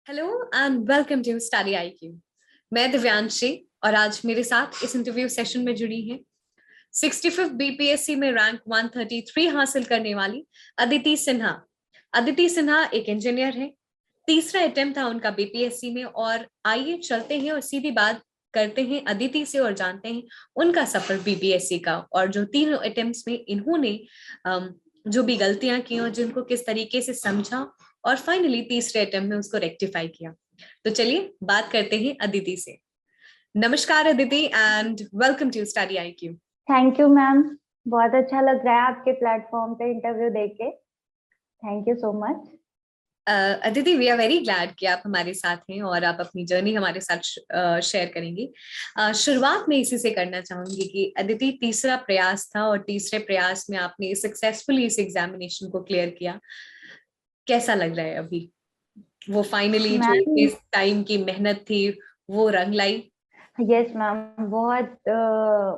Hello and welcome to study IQ. मैं दिव्यांशी और आज मेरे साथ इस इंटरव्यू सेशन में जुड़ी हैं 65th बीपीएससी में रैंक 133 हासिल करने वाली अदिति सिन्हा। अदिति सिन्हा एक इंजीनियर है। तीसरा अटेम्प्ट था उनका बीपीएससी में। और आइए चलते हैं और सीधी बात करते हैं अदिति से और जानते हैं उनका सफर बीपीएससी का और जो तीनों अटेम्प्ट्स में इन्होंने जो भी गलतियां की और जिनको किस तरीके से समझा और फाइनली तीसरे अटेम्प्ट में उसको रेक्टिफाई किया। तो चलिए बात करते हैं अदिति से। नमस्कार Aditi and welcome to study IQ. Thank you ma'am, बहुत अच्छा लग रहा है आपके प्लेटफॉर्म पे इंटरव्यू देके। Thank you so much. Aditi, we are very glad कि आप हमारे साथ हैं और आप अपनी जर्नी हमारे साथ शेयर करेंगी। शुरुआत में इसी से करना चाहूंगी कि अदिति, तीसरा प्रयास था और तीसरे प्रयास में आपने सक्सेसफुली इस एग्जामिनेशन को क्लियर किया। कैसा लग रहा है अभी? वो फाइनली जो मैम इस टाइम की मेहनत थी वो रंग लाई? यस मैम, बहुत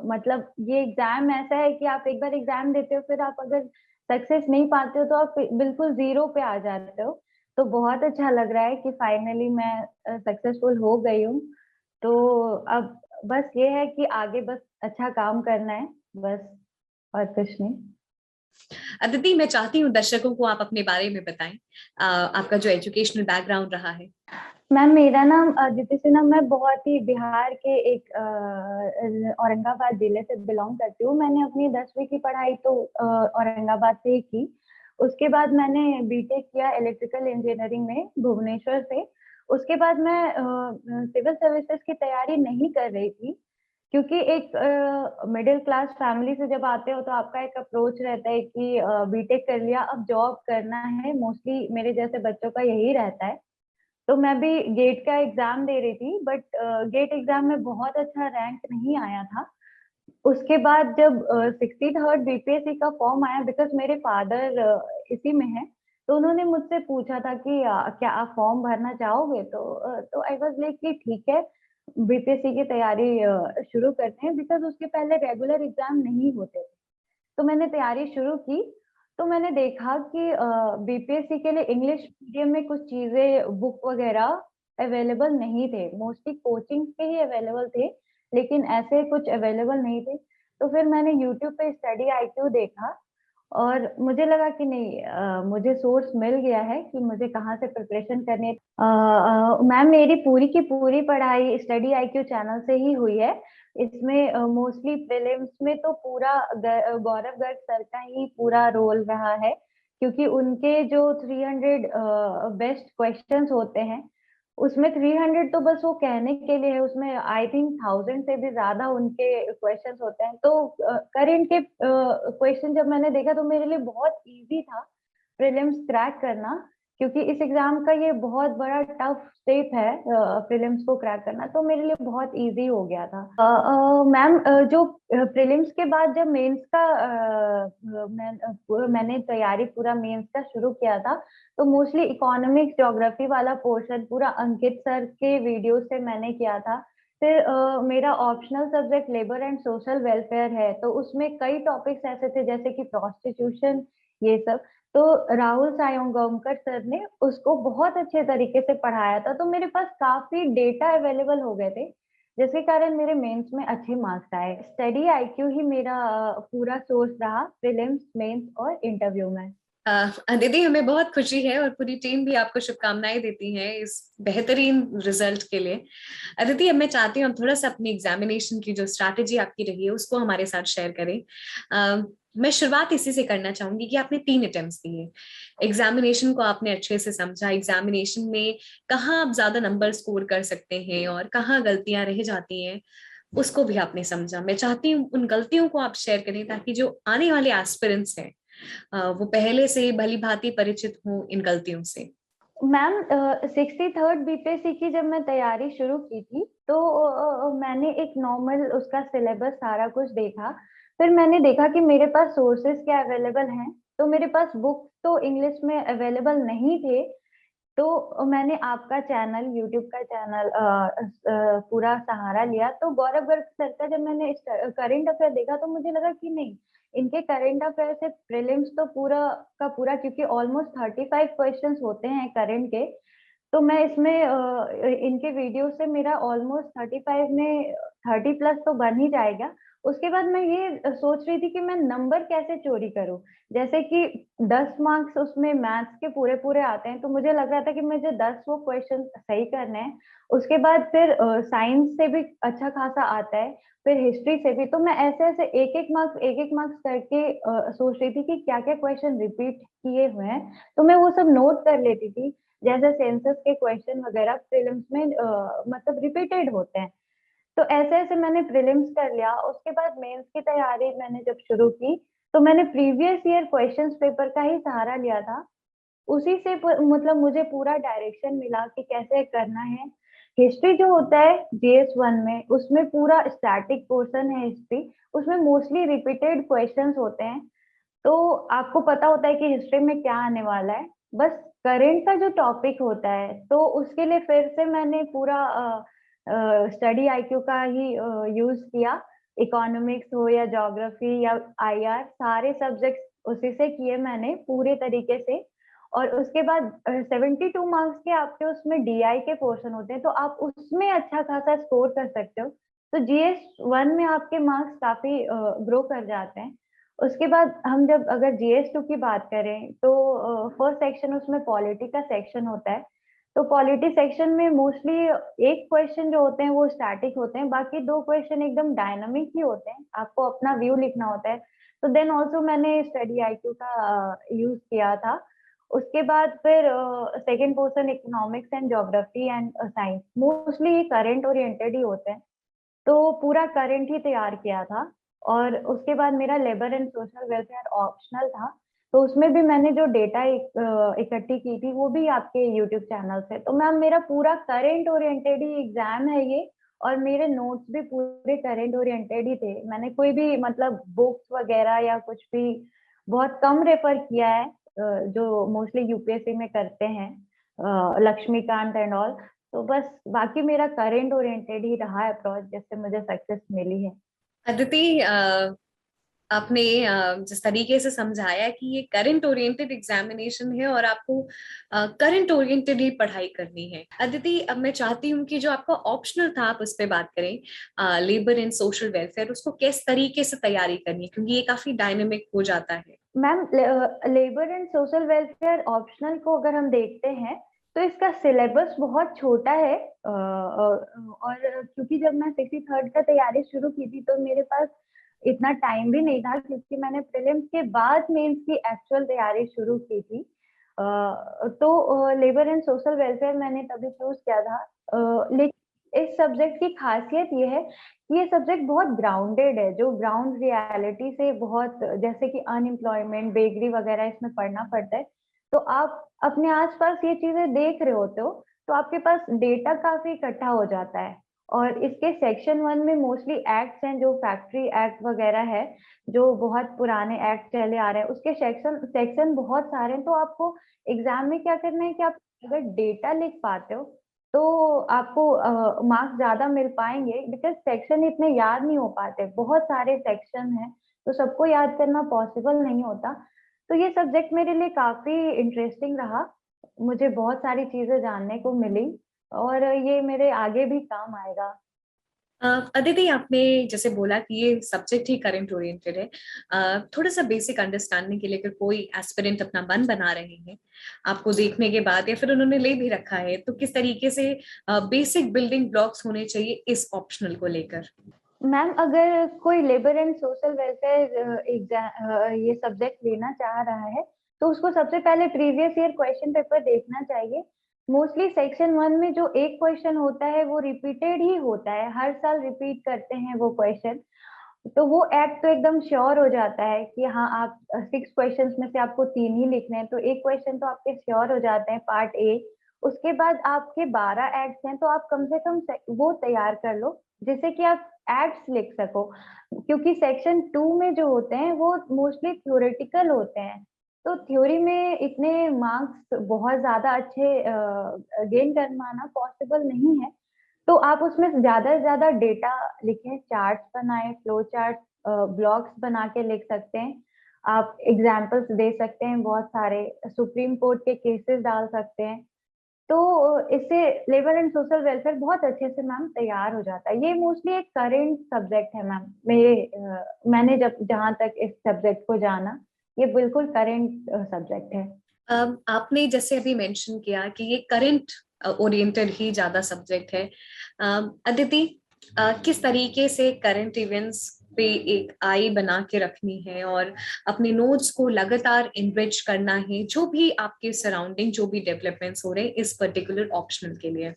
मतलब ये एग्जाम ऐसा है कि आप एक बार एग्जाम देते हो, फिर आप अगर सक्सेस नहीं पाते हो तो आप बिल्कुल जीरो पे आ जाते हो। तो बहुत अच्छा लग रहा है कि फाइनली मैं सक्सेसफुल हो गई हूँ। तो अब बस ये है कि आगे बस अच्छा काम करना है, बस और कुछ नहीं। अदिति, मैं चाहती हूँ दर्शकों को आप अपने बारे में बताएं। आपका जो एजुकेशनल बैकग्राउंड रहा है। मैम मेरा नाम अदिति सिन्हा, मैं बहुत ही बिहार के एक औरंगाबाद जिले से बिलोंग करती हूँ। मैंने अपनी 10वीं की पढ़ाई तो औरंगाबाद से ही की। उसके बाद मैंने बीटेक किया इलेक्ट्रिकल इंजीनियरिंग में भुवनेश्वर से। उसके बाद मैं सिविल सर्विसेज की तैयारी नहीं कर रही थी, क्योंकि एक मिडिल क्लास फैमिली से जब आते हो तो आपका एक अप्रोच रहता है कि बीटेक कर लिया, अब जॉब करना है। मोस्टली मेरे जैसे बच्चों का यही रहता है। तो मैं भी गेट का एग्जाम दे रही थी, बट गेट एग्जाम में बहुत अच्छा रैंक नहीं आया था। उसके बाद जब 63rd बीपीएससी का फॉर्म आया, बिकॉज मेरे फादर इसी में है, तो उन्होंने मुझसे पूछा था कि क्या आप फॉर्म भरना चाहोगे। तो आई वाज लाइक कि ठीक है, बीपीएससी की तैयारी शुरू करते हैं, बिकॉज उसके पहले रेगुलर एग्जाम नहीं होते थे। तो मैंने तैयारी शुरू की। तो मैंने देखा कि बीपीएससी के लिए इंग्लिश मीडियम में कुछ चीजें बुक वगैरह अवेलेबल नहीं थे। मोस्टली कोचिंग के ही अवेलेबल थे, लेकिन ऐसे कुछ अवेलेबल नहीं थे। तो फिर मैंने यूट्यूब पे स्टडी आईक्यू देखा और मुझे लगा कि नहीं, मुझे सोर्स मिल गया है कि मुझे कहाँ से प्रिपरेशन करनी है। मैम मेरी पूरी की पूरी पढ़ाई स्टडी आईक्यू चैनल से ही हुई है। इसमें मोस्टली प्रीलिम्स में तो पूरा गौरव गर्ग सर का ही पूरा रोल रहा है, क्योंकि उनके जो 300 बेस्ट क्वेश्चंस होते हैं, उसमें 300 तो बस वो कहने के लिए है, उसमें आई थिंक 1000 से भी ज्यादा उनके क्वेश्चंस होते हैं। तो करंट के क्वेश्चन जब मैंने देखा तो मेरे लिए बहुत इजी था प्रीलिम्स क्रैक करना, क्योंकि इस एग्जाम का ये बहुत बड़ा टफ स्टेप है प्रीलिम्स को क्रैक करना। तो मेरे लिए बहुत इजी हो गया था। मैम जो प्रीलिम्स के बाद जब मेंस का मैंने तैयारी पूरा मेंस का शुरू किया था, तो मोस्टली इकोनॉमिक्स ज्योग्राफी वाला पोर्शन पूरा अंकित सर के वीडियो से मैंने किया था। फिर मेरा optional subject labour and social welfare है, तो उसमें कई टॉपिक्स ऐसे थे जैसे कि प्रोस्टिट्यूशन, ये सब। तो राहुल सायंगोमकर सर ने उसको बहुत अच्छे तरीके से पढ़ाया था, तो मेरे पास काफी डेटा अवेलेबल हो गए थे, जिसके कारण मेरे मेंस में अच्छे मार्क्स आए। स्टडी आईक्यू ही मेरा पूरा सोर्स रहा प्रीलिम्स, मेंस और इंटरव्यू में। दीदी, हमें बहुत खुशी है और पूरी टीम भी आपको शुभकामनाएं देती है इस बेहतरीन रिजल्ट के लिए। अदिति, अब मैं चाहती हूँ हम थोड़ा सा अपनी एग्जामिनेशन की जो स्ट्रैटेजी आपकी रही है उसको हमारे साथ शेयर करें। मैं शुरुआत इसी से करना चाहूंगी कि आपने 3 अटेम्प्ट्स दिए, एग्जामिनेशन को आपने अच्छे से समझा, एग्जामिनेशन में कहाँ आप ज्यादा नंबर स्कोर कर सकते हैं और कहाँ गलतियां रह जाती हैं उसको भी आपने समझा। मैं चाहती हूँ उन गलतियों को आप शेयर करें ताकि जो आने वाले एस्पिरेंट्स हैं वो पहले से भली भांति परिचित हूँ इन गलतियों से। मैम 63rd बीपीएससी की जब मैं तैयारी शुरू की थी, तो मैंने एक नॉर्मल उसका सिलेबस सारा कुछ देखा। फिर मैंने देखा कि मेरे पास सोर्सेज क्या अवेलेबल हैं। तो मेरे पास बुक तो इंग्लिश में अवेलेबल नहीं थे। तो मैंने आपका चैनल, यूट्यूब का चैनल पूरा सहारा लिया। तो गौरव गर्ग सर का जब मैंने करंट अफेयर देखा तो मुझे लगा कि नहीं, इनके करंट अफेयर से प्रीलिम्स तो पूरा का पूरा, क्योंकि ऑलमोस्ट 35 क्वेश्चंस होते हैं करंट के, तो मैं इसमें इनके वीडियो से मेरा ऑलमोस्ट 35 में 30 प्लस तो बन ही जाएगा। उसके बाद मैं ये सोच रही थी कि मैं नंबर कैसे चोरी करूं, जैसे कि 10 मार्क्स उसमें मैथ्स के पूरे पूरे आते हैं, तो मुझे लग रहा था कि मुझे 10 वो क्वेश्चन सही करने हैं। उसके बाद फिर साइंस से भी अच्छा खासा आता है, फिर हिस्ट्री से भी। तो मैं ऐसे ऐसे एक एक मार्क्स करके सोच रही थी कि क्या क्या क्वेश्चन रिपीट किए हुए हैं, तो मैं वो सब नोट कर लेती थी। जैसे सेंसस के क्वेश्चन वगैरह प्रीलिम्स में मतलब रिपीटेड होते हैं। तो ऐसे ऐसे मैंने प्रीलिम्स कर लिया। उसके बाद मेंस की तैयारी मैंने जब शुरू की, तो मैंने प्रीवियस ईयर क्वेश्चंस पेपर का ही सहारा लिया था। उसी से मतलब मुझे पूरा डायरेक्शन मिला कि कैसे करना है। हिस्ट्री जो होता है जीएस 1 में, उसमें पूरा स्टैटिक पोर्शन है हिस्ट्री, उसमें मोस्टली रिपीटेड क्वेश्चंस होते हैं। तो आपको पता होता है कि हिस्ट्री में क्या आने वाला है, बस करंट का जो टॉपिक होता है, तो उसके लिए फिर से मैंने पूरा स्टडी आईक्यू का ही यूज किया। इकोनॉमिक्स हो या ज्योग्राफी या आईआर, सारे सब्जेक्ट्स उसी से किए मैंने पूरे तरीके से। और उसके बाद 72 मार्क्स के आपके उसमें डीआई के पोर्शन होते हैं, तो आप उसमें अच्छा खासा स्कोर कर सकते हो। तो जीएस 1 में आपके मार्क्स काफी ग्रो कर जाते हैं। उसके बाद हम जब अगर जीएस 2 की बात करें, तो फर्स्ट सेक्शन उसमें पॉलिटी का सेक्शन होता है। तो पॉलिटी सेक्शन में मोस्टली एक क्वेश्चन जो होते हैं वो स्टैटिक होते हैं, बाकी दो क्वेश्चन एकदम डायनामिक ही होते हैं, आपको अपना व्यू लिखना होता है। तो देन ऑल्सो मैंने स्टडी आईक्यू का यूज किया था। उसके बाद फिर second portion economics and geography and science, mostly ये करंट ओरिएंटेड ही होते हैं, तो पूरा करंट ही तैयार किया था। और उसके बाद मेरा labour and social welfare optional था, तो उसमें भी मैंने जो डेटा इकट्ठी की थी वो भी आपके यूट्यूब चैनल से। तो मैम मेरा पूरा करंट ओरिएंटेड ही एग्जाम है ये, और मेरे नोट्स भी पूरे करंट ओरिएंटेड ही थे। मैंने कोई भी मतलब बुक्स वगैरह या कुछ भी बहुत कम रेफर किया है, जो मोस्टली यूपीएससी में करते हैं, लक्ष्मीकांत एंड ऑल। तो बस बाकी मेरा करंट ओरिएंटेड ही रहा है अप्रोच, जिससे मुझे सक्सेस मिली है। अदिति, आपने जिस तरीके से समझाया कि ये करंट ओरिएंटेड एग्जामिनेशन है और आपको करंट ओरिएंटेड ही पढ़ाई करनी है। अदिति, अब मैं चाहती हूँ कि जो आपका ऑप्शनल था आप उस पर बात करें, लेबर एंड सोशल वेलफेयर, उसको किस तरीके से तैयारी करनी है, क्योंकि ये काफी डायनेमिक हो जाता है। Ma'am labour and social welfare optional को अगर हम देखते हैं, तो इसका सिलेबस बहुत छोटा है। और क्योंकि जब मैं 63rd का तैयारी शुरू की थी, तो मेरे पास इतना टाइम भी नहीं था, क्योंकि मैंने प्रीलिम्स के बाद मेंस की एक्चुअल तैयारी शुरू की थी। तो लेबर एंड सोशल वेलफेयर मैंने तभी चूज किया था। लेकिन इस सब्जेक्ट की खासियत ये है, ये सब्जेक्ट बहुत ग्राउंडेड है, जो ग्राउंड रियलिटी से बहुत, जैसे कि अनएम्प्लॉयमेंट, बेगरी वगैरह इसमें पढ़ना पड़ता है। तो आप अपने आसपास ये चीजें देख रहे होते हो, तो आपके पास डेटा काफी इकट्ठा हो जाता है। और इसके सेक्शन 1 में मोस्टली एक्ट्स हैं, जो फैक्ट्री एक्ट वगैरह है, जो बहुत पुराने एक्ट चले आ रहे हैं, उसके सेक्शन सेक्शन बहुत सारे हैं। तो आपको एग्जाम में क्या करना है कि आप अगर डेटा लिख पाते हो, तो आपको मार्क्स ज्यादा मिल पाएंगे, बिकॉज सेक्शन इतने याद नहीं हो पाते, बहुत सारे सेक्शन हैं, तो सबको याद करना पॉसिबल नहीं होता। तो ये सब्जेक्ट मेरे लिए काफी इंटरेस्टिंग रहा, मुझे बहुत सारी चीजें जानने को मिली, और ये मेरे आगे भी काम आएगा। अदिति, आपने जैसे बोला कि ये सब्जेक्ट ही करंट ओरिएंटेड है, थोड़ा सा बेसिक अंडरस्टैंडिंग के लिए, अगर कोई एस्पिरेंट अपना मन बना रहे हैं आपको देखने के बाद, या फिर उन्होंने ले भी रखा है, तो किस तरीके से बेसिक बिल्डिंग ब्लॉक्स होने चाहिए इस ऑप्शनल को लेकर? मैम अगर कोई labour and social welfare exam ये सब्जेक्ट लेना चाह रहा है, तो उसको सबसे पहले प्रीवियस ईयर क्वेश्चन पेपर देखना चाहिए। मोस्टली सेक्शन 1 में जो एक क्वेश्चन होता है वो रिपीटेड ही होता है, हर साल रिपीट करते हैं वो क्वेश्चन। तो वो एक्ट तो एकदम श्योर हो जाता है कि हाँ, आप 6 क्वेश्चंस में से आपको 3 ही लिखने हैं, तो एक क्वेश्चन तो आपके श्योर हो जाते हैं, पार्ट ए। उसके बाद आपके 12 एक्ट्स हैं, तो आप कम से कम वो तैयार कर लो, जिससे कि आप एक्ट्स लिख सको। क्योंकि सेक्शन 2 में जो होते हैं वो मोस्टली थ्योरेटिकल होते हैं, तो थ्योरी में इतने मार्क्स बहुत ज्यादा अच्छे गेन कर पाना पॉसिबल नहीं है। तो आप उसमें ज्यादा से ज्यादा डेटा लिखें, चार्ट्स बनाएं, फ्लो चार्ट, ब्लॉग्स बना के लिख सकते हैं। आप एग्जाम्पल्स दे सकते हैं, बहुत सारे सुप्रीम कोर्ट के केसेस डाल सकते हैं। तो इससे लेबर एंड सोशल वेलफेयर बहुत अच्छे से मैम तैयार हो जाता है। ये मोस्टली एक करेंट सब्जेक्ट है मैम, मैंने जब जहाँ तक इस सब्जेक्ट को जाना, ये बिल्कुल करेंट सब्जेक्ट है। आपने जैसे अभी मेंशन किया कि ये करंट ओरिएंटेड ही ज्यादा सब्जेक्ट है। अदिति, किस तरीके से करंट इवेंट्स पे एक आई बना के रखनी है और अपने नोट्स को लगातार इनरिच करना है, जो भी आपके सराउंडिंग जो भी डेवलपमेंट्स हो रहे हैं इस पर्टिकुलर ऑप्शनल के लिए?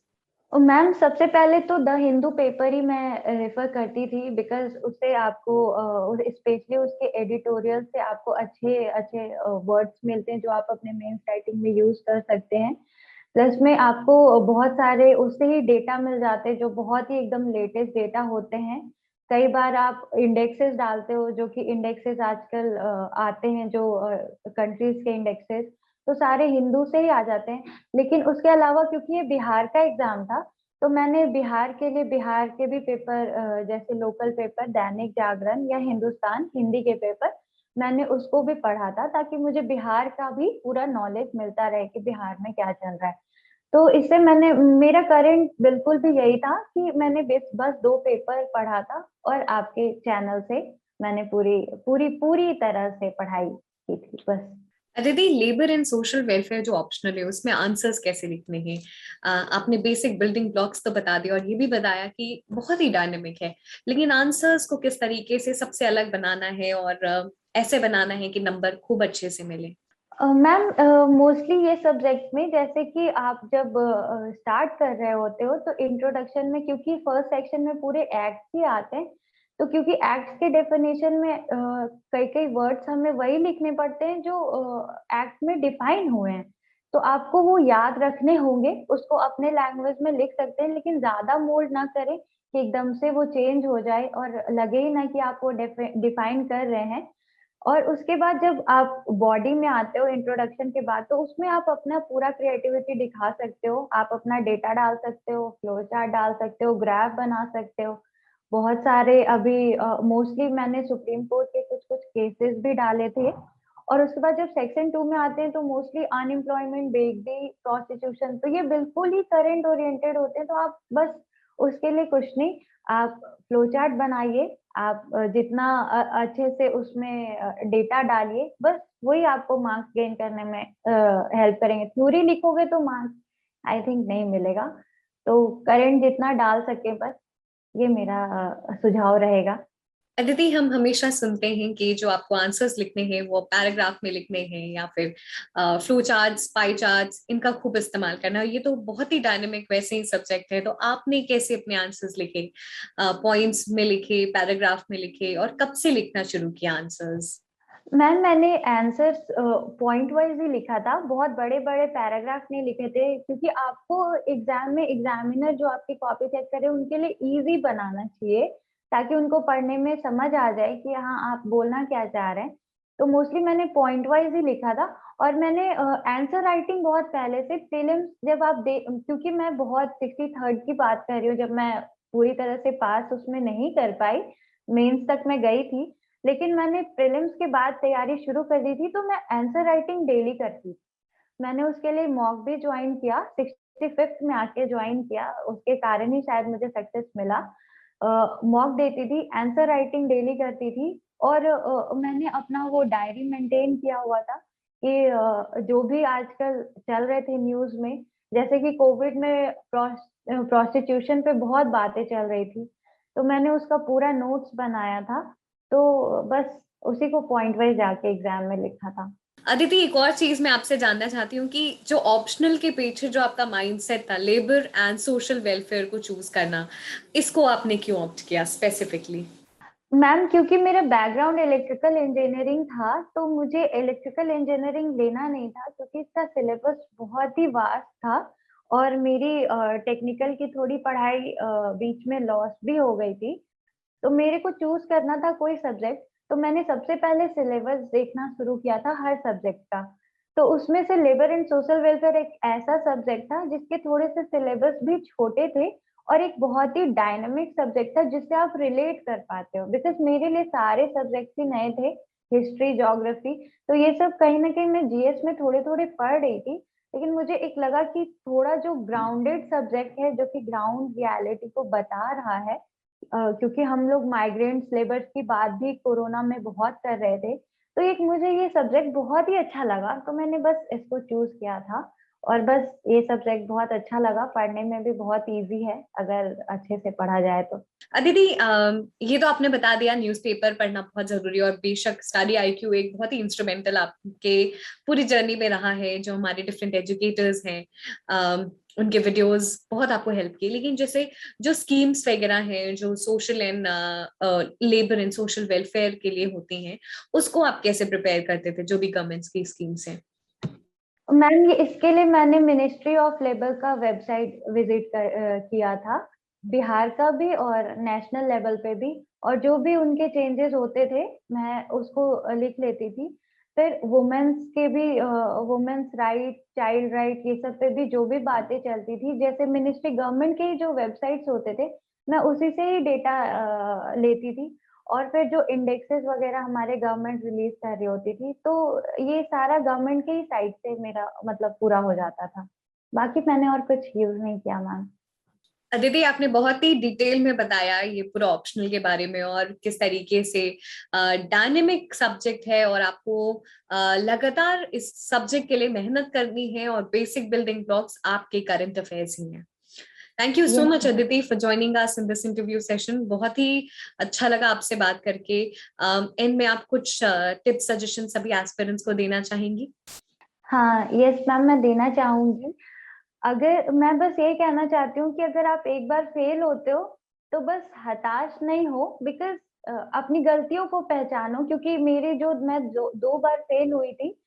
मैम सबसे पहले तो द हिंदू पेपर ही मैं रेफर करती थी, बिकॉज उससे आपको स्पेशली उसके एडिटोरियल से आपको अच्छे अच्छे वर्ड्स मिलते हैं जो आप अपने मेंस राइटिंग में यूज कर सकते हैं। प्लस में आपको बहुत सारे उससे ही डेटा मिल जाते हैं जो बहुत ही एकदम लेटेस्ट डेटा होते हैं। कई बार आप इंडेक्सेस डालते हो, जो कि इंडेक्सेस आजकल आते हैं, जो कंट्रीज के इंडेक्सेस, तो सारे हिंदू से ही आ जाते हैं। लेकिन उसके अलावा क्योंकि ये बिहार का एग्जाम था, तो मैंने बिहार के लिए बिहार के भी पेपर, जैसे लोकल पेपर दैनिक जागरण या हिंदुस्तान हिंदी के पेपर, मैंने उसको भी पढ़ा था, ताकि मुझे बिहार का भी पूरा नॉलेज मिलता रहे कि बिहार में क्या चल रहा है। तो इससे मैंने, मेरा करंट बिल्कुल भी यही था कि मैंने बस 2 पेपर पढ़ा था, और आपके चैनल से मैंने पूरी पूरी पूरी तरह से पढ़ाई की थी बस। दीदी, लेबर एंड सोशल वेलफेयर जो ऑप्शनल है उसमें आंसर्स कैसे लिखने हैं? आपने बेसिक बिल्डिंग ब्लॉक्स तो बता दिया और ये भी बताया कि बहुत ही डायनेमिक है, लेकिन आंसर्स को किस तरीके से सबसे अलग बनाना है और ऐसे बनाना है कि नंबर खूब अच्छे से मिले? मैम मोस्टली ये सब्जेक्ट में, जैसे कि आप जब स्टार्ट कर रहे होते हो तो इंट्रोडक्शन में, क्योंकि फर्स्ट सेक्शन में पूरे एक्ट्स ही आते हैं, तो क्योंकि एक्ट्स के डेफिनेशन में कई कई वर्ड्स हमें वही लिखने पड़ते हैं जो एक्ट में डिफाइन हुए हैं, तो आपको वो याद रखने होंगे, उसको अपने लैंग्वेज में लिख सकते हैं, लेकिन ज्यादा मोल्ड ना करें कि एकदम से वो चेंज हो जाए और लगे ही ना कि आप वो डिफाइन कर रहे हैं। और उसके बाद जब आप बॉडी में आते हो इंट्रोडक्शन के बाद, तो उसमें आप अपना पूरा क्रिएटिविटी दिखा सकते हो, आप अपना डेटा डाल सकते हो, फ्लो चार्ट डाल सकते हो, ग्राफ बना सकते हो। बहुत सारे अभी मोस्टली मैंने सुप्रीम कोर्ट के कुछ कुछ केसेस भी डाले थे। और उसके बाद जब सेक्शन 2 में आते हैं तो मोस्टली अनएम्प्लॉयमेंट, बेगडी, प्रोस्टिट्यूशन, तो ये बिल्कुल ही करंट ओरिएंटेड होते हैं। तो आप बस उसके लिए कुछ नहीं, आप फ्लो चार्ट बनाइए, आप जितना अच्छे से उसमें डेटा डालिए, बस वही आपको मार्क्स गेन करने में हेल्प करेंगे। थ्योरी लिखोगे तो मार्क्स आई थिंक नहीं मिलेगा। तो करंट जितना डाल सके बस, ये मेरा सुझाव रहेगा। अदिति, हम हमेशा सुनते हैं कि जो आपको आंसर्स लिखने हैं वो पैराग्राफ में लिखने हैं या फिर फ्लो चार्ट्स, पाई चार्ट्स, इनका खूब इस्तेमाल करना है। ये तो बहुत ही डायनेमिक वैसे ही सब्जेक्ट है, तो आपने कैसे अपने आंसर्स लिखे? पॉइंट्स में लिखे, पैराग्राफ में लिखे, और कब से लिखना शुरू किया आंसर्स? मैम मैंने आंसर्स पॉइंट वाइज ही लिखा था, बहुत बड़े बड़े पैराग्राफ नहीं लिखे थे, क्योंकि आपको एग्जाम में एग्जामिनर जो आपकी कॉपी चेक करे उनके लिए इजी बनाना चाहिए, ताकि उनको पढ़ने में समझ आ जाए कि हाँ आप बोलना क्या चाह रहे हैं। तो मोस्टली मैंने पॉइंट वाइज ही लिखा था। और मैंने आंसर राइटिंग बहुत पहले से, प्रीलिम्स जब आप दे, क्योंकि मैं बहुत 63rd की बात कर रही हूँ, जब मैं पूरी तरह से पास उसमें नहीं कर पाई, मेंस तक मैं गई थी, लेकिन मैंने प्रीलिम्स के बाद तैयारी शुरू कर दी थी, तो मैं आंसर राइटिंग डेली करती थी। मैंने उसके लिए मॉक भी ज्वाइन किया, 65th में आके ज्वाइन किया, उसके कारण ही शायद मुझे सक्सेस मिला। मॉक देती थी, आंसर राइटिंग डेली करती थी। और मैंने अपना वो डायरी मेंटेन किया हुआ था कि जो भी आजकल चल रहे थे न्यूज में, जैसे कि कोविड में प्रोस्टिट्यूशन पे बहुत बातें चल रही थी, तो मैंने उसका पूरा नोट्स बनाया था। तो बस उसी को पॉइंट वाइज जाके एग्जाम में लिखा था। अदिति, एक और चीज मैं आपसे जानना चाहती हूँ कि जो ऑप्शनल के पीछे जो आपका माइंडसेट था, लेबर एंड सोशल वेलफेयर को चूज करना, इसको आपने क्यों ऑप्ट किया स्पेसिफिकली? मैम क्योंकि मेरा बैकग्राउंड इलेक्ट्रिकल इंजीनियरिंग था, तो मुझे इलेक्ट्रिकल इंजीनियरिंग लेना नहीं था, क्योंकि इसका सिलेबस बहुत ही वास्ट था। और मेरी टेक्निकल की थोड़ी पढ़ाई बीच में लॉस भी हो गई थी। तो मेरे को चूज करना था कोई सब्जेक्ट, तो मैंने सबसे पहले सिलेबस देखना शुरू किया था हर सब्जेक्ट का। तो उसमें से लेबर एंड सोशल वेलफेयर एक ऐसा सब्जेक्ट था जिसके थोड़े से सिलेबस भी छोटे थे, और एक बहुत ही डायनामिक सब्जेक्ट था जिससे आप रिलेट कर पाते हो, बिकॉज मेरे लिए सारे सब्जेक्ट ही नए थे, हिस्ट्री, ज्योग्राफी, तो ये सब कहीं ना कहीं मैं जीएस में थोड़े थोड़े पढ़ रही थी। लेकिन मुझे एक लगा कि थोड़ा जो ग्राउंडेड सब्जेक्ट है, जो कि ग्राउंड रियलिटी को बता रहा है, क्योंकि हम लोग माइग्रेंट्स लेबर्स की बात भी कोरोना में बहुत कर रहे थे, तो एक मुझे ये सब्जेक्ट बहुत ही अच्छा लगा, तो मैंने बस इसको चूज किया था। और बस ये सब्जेक्ट बहुत अच्छा लगा, पढ़ने में भी बहुत इजी है अगर अच्छे से पढ़ा जाए तो। अदिति, ये तो आपने बता दिया न्यूज़पेपर पढ़ना बहुत जरूरी है, और बेशक स्टडी आईक्यू एक बहुत ही इंस्ट्रूमेंटल आपके पूरी जर्नी में रहा है। जो हमारे डिफरेंट एजुकेटर्स हैं, उनके वीडियोस बहुत आपको हेल्प की। लेकिन जैसे जो स्कीम्स वगैरह हैं जो social and labour and social welfare के लिए होती हैं, उसको आप कैसे प्रिपेयर करते थे, जो भी गवर्नमेंट्स की स्कीम्स हैं? मैम, ये इसके लिए मैंने मिनिस्ट्री ऑफ लेबर का वेबसाइट विजिट किया था, बिहार का भी और नेशनल लेवल पे भी। और जो भी उनके चेंजेस होते थे मैं उसको लिख लेती थी। फिर वुमेन्स के भी, वुमेन्स राइट, चाइल्ड राइट, ये सब पे भी जो भी बातें चलती थी, जैसे मिनिस्ट्री गवर्नमेंट के जो वेबसाइट्स होते थे, मैं उसी से ही डेटा लेती थी। और फिर जो इंडेक्सेस वगैरह हमारे गवर्नमेंट रिलीज कर रही होती थी, तो ये सारा गवर्नमेंट के ही साइड से मेरा मतलब पूरा हो जाता था। बाकी मैंने और कुछ यूज नहीं किया मैम। अदिति, आपने बहुत ही डिटेल में बताया ये पूरा ऑप्शनल के बारे में, और किस तरीके से डायनेमिक सब्जेक्ट है और आपको लगातार इस सब्जेक्ट के लिए मेहनत करनी है, और बेसिक बिल्डिंग ब्लॉक्स आपके करंट अफेयर्स ही हैं। Thank you so yes much ma'am. Aditi for joining us in this interview session. बहुत ही अच्छा लगा आपसे बात करके। एंड में आप कुछ टिप्स सजेशन सभी एस्पिरेंट्स को देना चाहेंगी? हाँ, यस मैम, मैं देना चाहूंगी। अगर मैं बस ये कहना चाहती हूँ कि अगर आप एक बार फेल होते हो तो बस हताश नहीं हो, बिकॉज अपनी गलतियों को पहचानो। क्योंकि मेरे जो मैं जो 2 बार फेल हुई थी,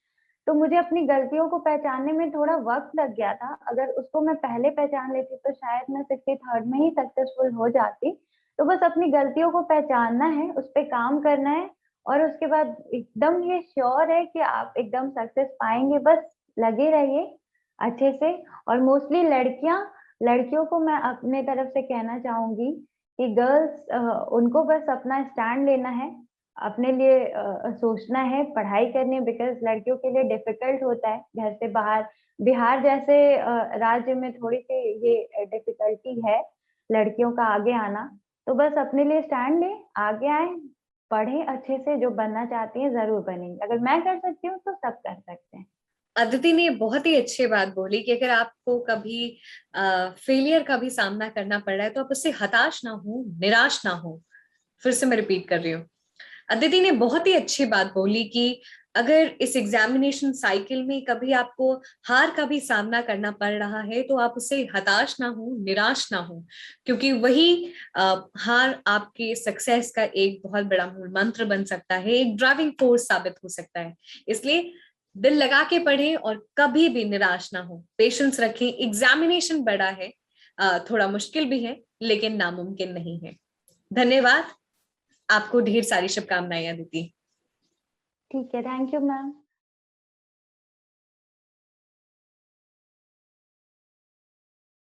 तो मुझे अपनी गलतियों को पहचानने में थोड़ा वक्त लग गया था। अगर उसको मैं पहले पहचान लेती तो शायद मैं 63rd में ही सक्सेसफुल हो जाती। तो बस अपनी गलतियों को पहचानना है, उस पर काम करना है, और उसके बाद एकदम ये श्योर है कि आप एकदम सक्सेस पाएंगे। बस लगे रहिए अच्छे से। और मोस्टली लड़कियों को मैं अपने तरफ से कहना चाहूंगी कि गर्ल्स, उनको बस अपना स्टैंड लेना है, अपने लिए सोचना है, पढ़ाई करनी है। बिकॉज लड़कियों के लिए डिफिकल्ट होता है घर से बाहर। बिहार जैसे राज्य में थोड़ी सी ये डिफिकल्टी है लड़कियों का आगे आना। तो बस अपने लिए स्टैंड ले, आगे आए, पढ़ें अच्छे से, जो बनना चाहती हैं जरूर बनेंगे। अगर मैं कर सकती हूँ तो सब कर सकते हैं। अदिति ने बहुत ही अच्छी बात बोली कि अगर आपको कभी फेलियर का भी सामना करना पड़ रहा है, तो आप उससे हताश ना हो, निराश ना हो। फिर से मैं रिपीट कर रही हूँ, अदिति ने बहुत ही अच्छी बात बोली कि अगर इस एग्जामिनेशन साइकिल में कभी आपको हार का भी सामना करना पड़ रहा है, तो आप उससे हताश ना हो, निराश ना हो, क्योंकि वही हार आपके सक्सेस का एक बहुत बड़ा मूल मंत्र बन सकता है, एक ड्राइविंग फोर्स साबित हो सकता है। इसलिए दिल लगा के पढ़ें और कभी भी निराश ना हो, पेशेंस रखें। एग्जामिनेशन बड़ा है, थोड़ा मुश्किल भी है, लेकिन नामुमकिन नहीं है। धन्यवाद। आपको ढेर सारी शुभकामनाएं अदिति। ठीक है, थैंक यू मैम।